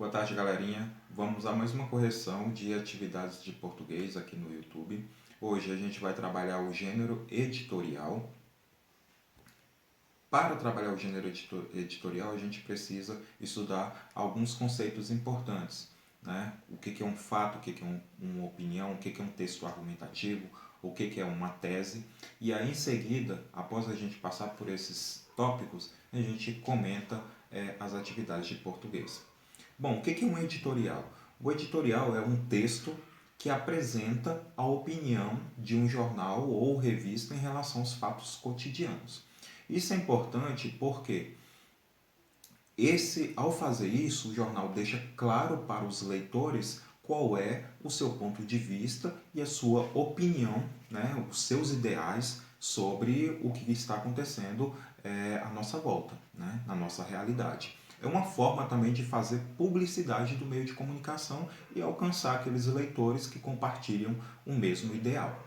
Boa tarde, galerinha. Vamos a mais uma correção de atividades de português aqui no YouTube. Hoje a gente vai trabalhar o gênero editorial. Para trabalhar o gênero editorial, a gente precisa estudar alguns conceitos importantes, né? O que é um fato, o que é uma opinião, o que é um texto argumentativo, o que é uma tese. E aí, em seguida, após a gente passar por esses tópicos, a gente comenta as atividades de português. Bom, o que é um editorial? O editorial é um texto que apresenta a opinião de um jornal ou revista em relação aos fatos cotidianos. Isso é importante porque ao fazer isso, o jornal deixa claro para os leitores qual é o seu ponto de vista e a sua opinião, né, os seus ideais sobre o que está acontecendo à nossa volta, né, na nossa realidade. É uma forma também de fazer publicidade do meio de comunicação e alcançar aqueles leitores que compartilham o mesmo ideal.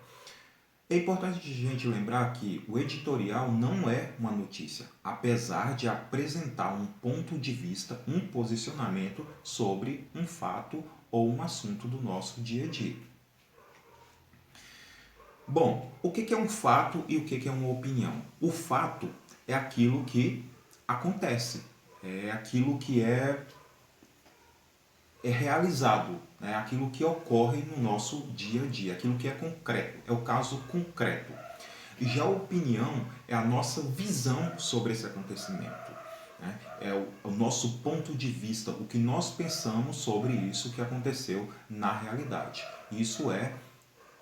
É importante a gente lembrar que o editorial não é uma notícia, apesar de apresentar um ponto de vista, um posicionamento sobre um fato ou um assunto do nosso dia a dia. Bom, o que é um fato e o que é uma opinião? O fato é aquilo que acontece, é aquilo que é realizado, né? Aquilo que ocorre no nosso dia a dia, aquilo que é concreto, é o caso concreto. Já a opinião é a nossa visão sobre esse acontecimento, né? É o nosso ponto de vista, o que nós pensamos sobre isso que aconteceu na realidade. Isso é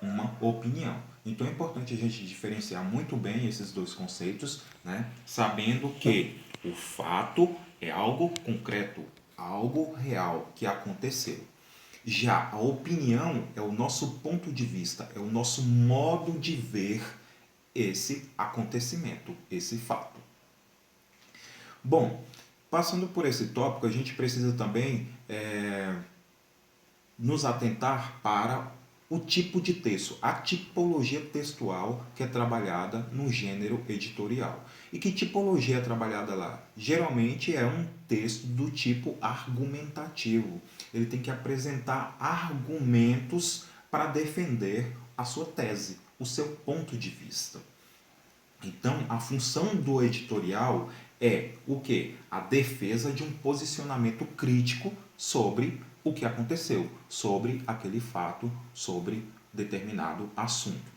uma opinião. Então é importante a gente diferenciar muito bem esses dois conceitos, né? Sabendo que o fato é algo concreto, algo real que aconteceu. Já a opinião é o nosso ponto de vista, é o nosso modo de ver esse acontecimento, esse fato. Bom, passando por esse tópico, a gente precisa também nos atentar para o tipo de texto, a tipologia textual que é trabalhada no gênero editorial. E que tipologia é trabalhada lá? Geralmente é um texto do tipo argumentativo. Ele tem que apresentar argumentos para defender a sua tese, o seu ponto de vista. Então, a função do editorial é o quê? A defesa de um posicionamento crítico sobre o que aconteceu, sobre aquele fato, sobre determinado assunto.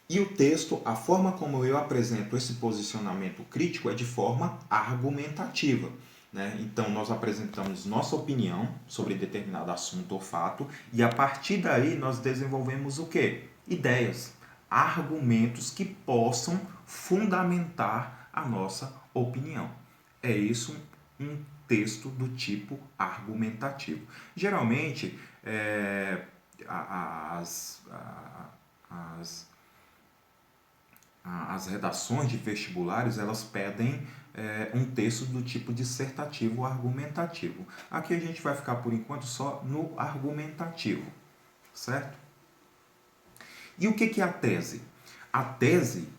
E o texto, a forma como eu apresento esse posicionamento crítico é de forma argumentativa. Né? Então, nós apresentamos nossa opinião sobre determinado assunto ou fato e a partir daí nós desenvolvemos o quê? Ideias, argumentos que possam fundamentar a nossa opinião. É isso um texto do tipo argumentativo. Geralmente, as redações de vestibulares elas pedem um texto do tipo dissertativo ou argumentativo. Aqui a gente vai ficar por enquanto só no argumentativo, certo? E o que é a tese? A tese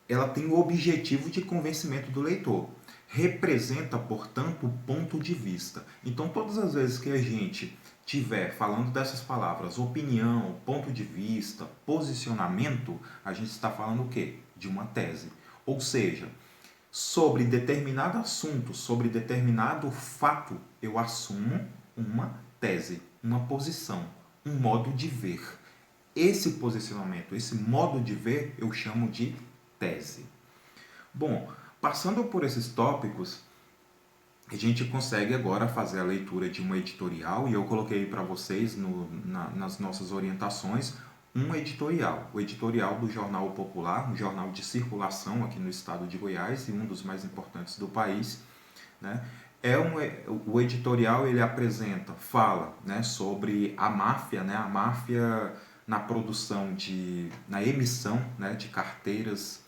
ela tem o objetivo de convencimento do leitor. Representa, portanto, o ponto de vista. Então, todas as vezes que a gente tiver falando dessas palavras, opinião, ponto de vista, posicionamento, a gente está falando o quê? De uma tese. Ou seja, sobre determinado assunto, sobre determinado fato, eu assumo uma tese, uma posição, um modo de ver. Esse posicionamento, esse modo de ver, eu chamo de tese. Bom, passando por esses tópicos, a gente consegue agora fazer a leitura de uma editorial e eu coloquei para vocês nas nossas orientações um editorial. O editorial do Jornal Popular, um jornal de circulação aqui no estado de Goiás e um dos mais importantes do país. Né? O editorial ele apresenta, fala, né, sobre a máfia, né, a máfia na produção na emissão, né, de carteiras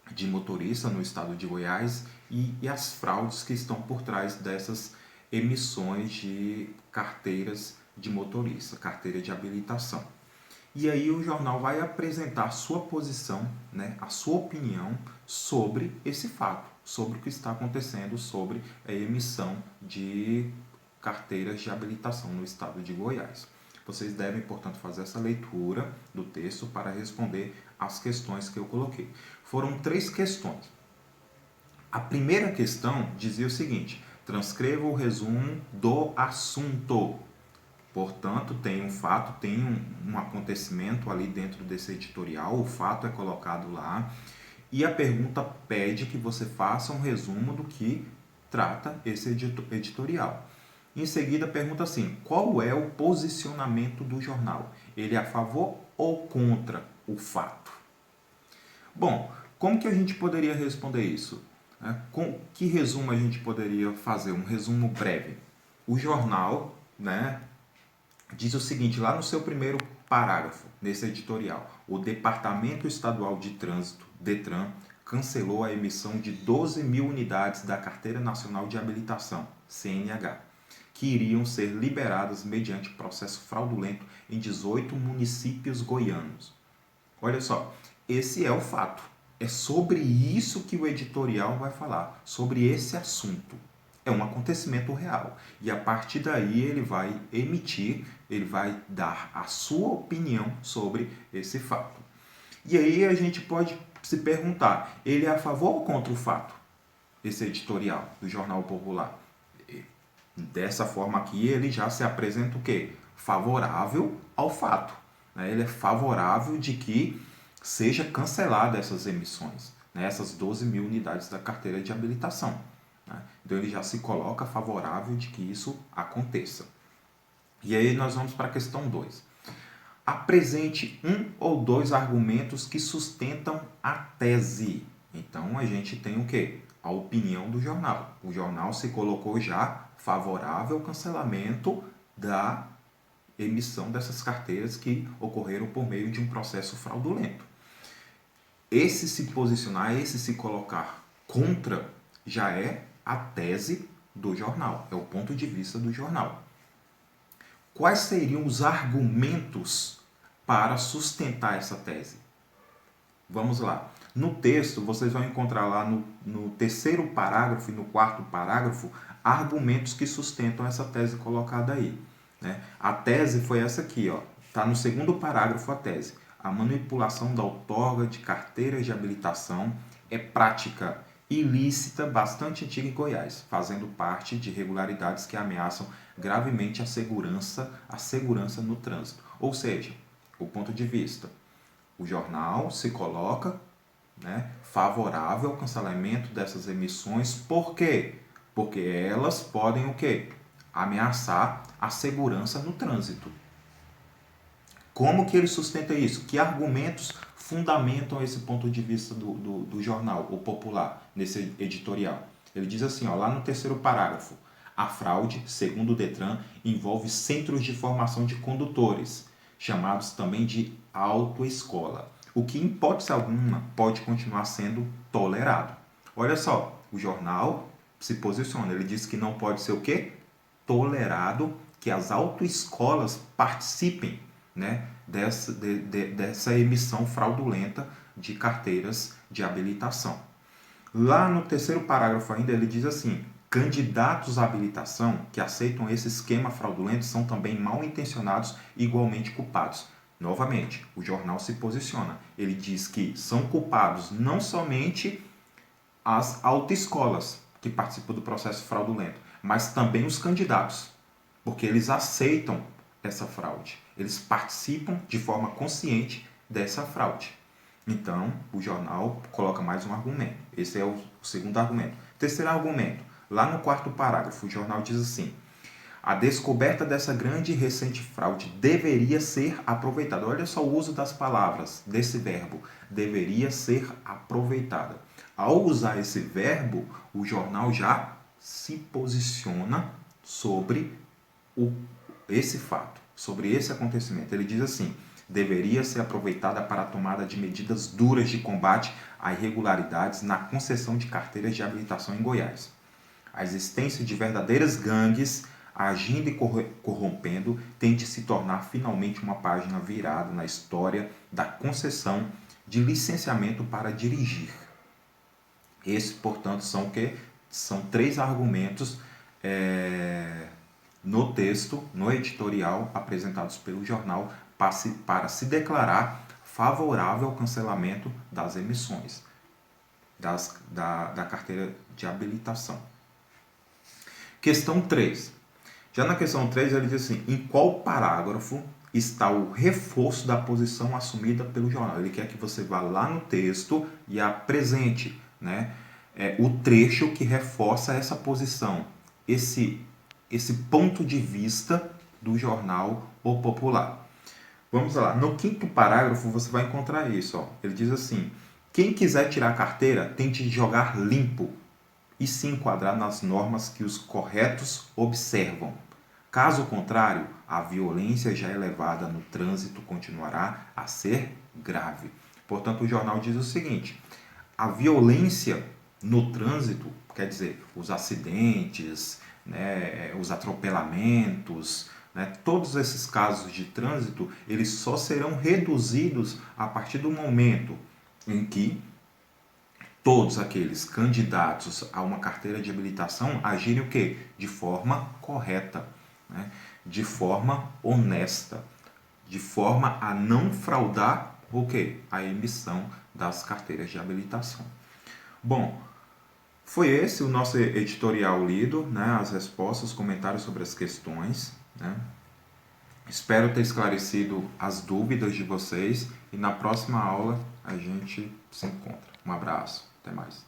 de motorista no estado de Goiás e as fraudes que estão por trás dessas emissões de carteiras de motorista, carteira de habilitação. E aí o jornal vai apresentar a sua posição, né, a sua opinião sobre esse fato, sobre o que está acontecendo, sobre a emissão de carteiras de habilitação no estado de Goiás. Vocês devem, portanto, fazer essa leitura do texto para responder às questões que eu coloquei. Foram 3 questões. A primeira questão dizia o seguinte: transcreva o resumo do assunto. Portanto, tem um fato, tem um acontecimento ali dentro desse editorial, o fato é colocado lá, e a pergunta pede que você faça um resumo do que trata esse editorial. Em seguida, pergunta assim: qual é o posicionamento do jornal? Ele é a favor ou contra o fato? Bom, como que a gente poderia responder isso? Com que resumo a gente poderia fazer? Um resumo breve. O jornal, né, diz o seguinte, lá no seu primeiro parágrafo, nesse editorial: o Departamento Estadual de Trânsito, DETRAN, cancelou a emissão de 12 mil unidades da Carteira Nacional de Habilitação, CNH, que iriam ser liberadas mediante processo fraudulento em 18 municípios goianos. Olha só, esse é o fato. É sobre isso que o editorial vai falar, sobre esse assunto. É um acontecimento real. E a partir daí ele vai emitir, ele vai dar a sua opinião sobre esse fato. E aí a gente pode se perguntar, ele é a favor ou contra o fato? Esse editorial do Jornal Popular. Dessa forma aqui ele já se apresenta o quê? Favorável ao fato. Ele é favorável de que seja cancelada essas emissões, essas 12 mil unidades da carteira de habilitação. Então ele já se coloca favorável de que isso aconteça. E aí nós vamos para a questão 2. Apresente 1 ou 2 argumentos que sustentam a tese. Então a gente tem o quê? A opinião do jornal. O jornal se colocou já favorável ao cancelamento da emissão dessas carteiras que ocorreram por meio de um processo fraudulento. Esse se posicionar, esse se colocar contra, já é a tese do jornal, é o ponto de vista do jornal. Quais seriam os argumentos para sustentar essa tese? Vamos lá. No texto, vocês vão encontrar lá no terceiro parágrafo e no quarto parágrafo argumentos que sustentam essa tese colocada aí. A tese foi essa aqui, está no segundo parágrafo a tese. A manipulação da outorga de carteiras de habilitação é prática ilícita bastante antiga em Goiás, fazendo parte de irregularidades que ameaçam gravemente a segurança no trânsito. Ou seja, o ponto de vista, o jornal se coloca favorável ao cancelamento dessas emissões. Por quê? Porque elas podem o quê? Ameaçar a segurança no trânsito. Como que ele sustenta isso? Que argumentos fundamentam esse ponto de vista do jornal, o Popular, nesse editorial? Ele diz assim, lá no terceiro parágrafo: a fraude, segundo o DETRAN, envolve centros de formação de condutores, chamados também de autoescola, o que, em hipótese alguma, pode continuar sendo tolerado. Olha só, o jornal se posiciona, ele diz que não pode ser o quê? Tolerado que as autoescolas participem dessa emissão fraudulenta de carteiras de habilitação. Lá no terceiro parágrafo ainda ele diz assim: candidatos à habilitação que aceitam esse esquema fraudulento são também mal intencionados e igualmente culpados. Novamente, o jornal se posiciona. Ele diz que são culpados não somente as autoescolas que participam do processo fraudulento, mas também os candidatos, porque eles aceitam essa fraude. Eles participam de forma consciente dessa fraude. Então, o jornal coloca mais um argumento. Esse é o segundo argumento. Terceiro argumento, lá no quarto parágrafo, o jornal diz assim: a descoberta dessa grande e recente fraude deveria ser aproveitada. Olha só o uso das palavras, desse verbo, deveria ser aproveitada. Ao usar esse verbo, o jornal já se posiciona sobre esse fato, sobre esse acontecimento. Ele diz assim: deveria ser aproveitada para a tomada de medidas duras de combate a irregularidades na concessão de carteiras de habilitação em Goiás. A existência de verdadeiras gangues agindo e corrompendo, tem de se tornar finalmente uma página virada na história da concessão de licenciamento para dirigir. Esses, portanto, são o quê? São 3 argumentos no texto, no editorial, apresentados pelo jornal para se declarar favorável ao cancelamento das emissões da carteira de habilitação. Questão 3. Já na questão 3 ele diz assim, em qual parágrafo está o reforço da posição assumida pelo jornal? Ele quer que você vá lá no texto e apresente, né, o trecho que reforça essa posição, esse ponto de vista do jornal O Popular. Vamos lá, no 5º parágrafo você vai encontrar isso. Ó. Ele diz assim, quem quiser tirar a carteira tem de jogar limpo e se enquadrar nas normas que os corretos observam. Caso contrário, a violência já elevada no trânsito continuará a ser grave. Portanto, o jornal diz o seguinte, a violência no trânsito, quer dizer, os acidentes, né, os atropelamentos, né, todos esses casos de trânsito, eles só serão reduzidos a partir do momento em que todos aqueles candidatos a uma carteira de habilitação agirem o quê? De forma correta, né? De forma honesta, de forma a não fraudar o quê? A emissão das carteiras de habilitação. Bom, foi esse o nosso editorial lido, né? As respostas, os comentários sobre as questões, né? Espero ter esclarecido as dúvidas de vocês e na próxima aula a gente se encontra. Um abraço, até mais.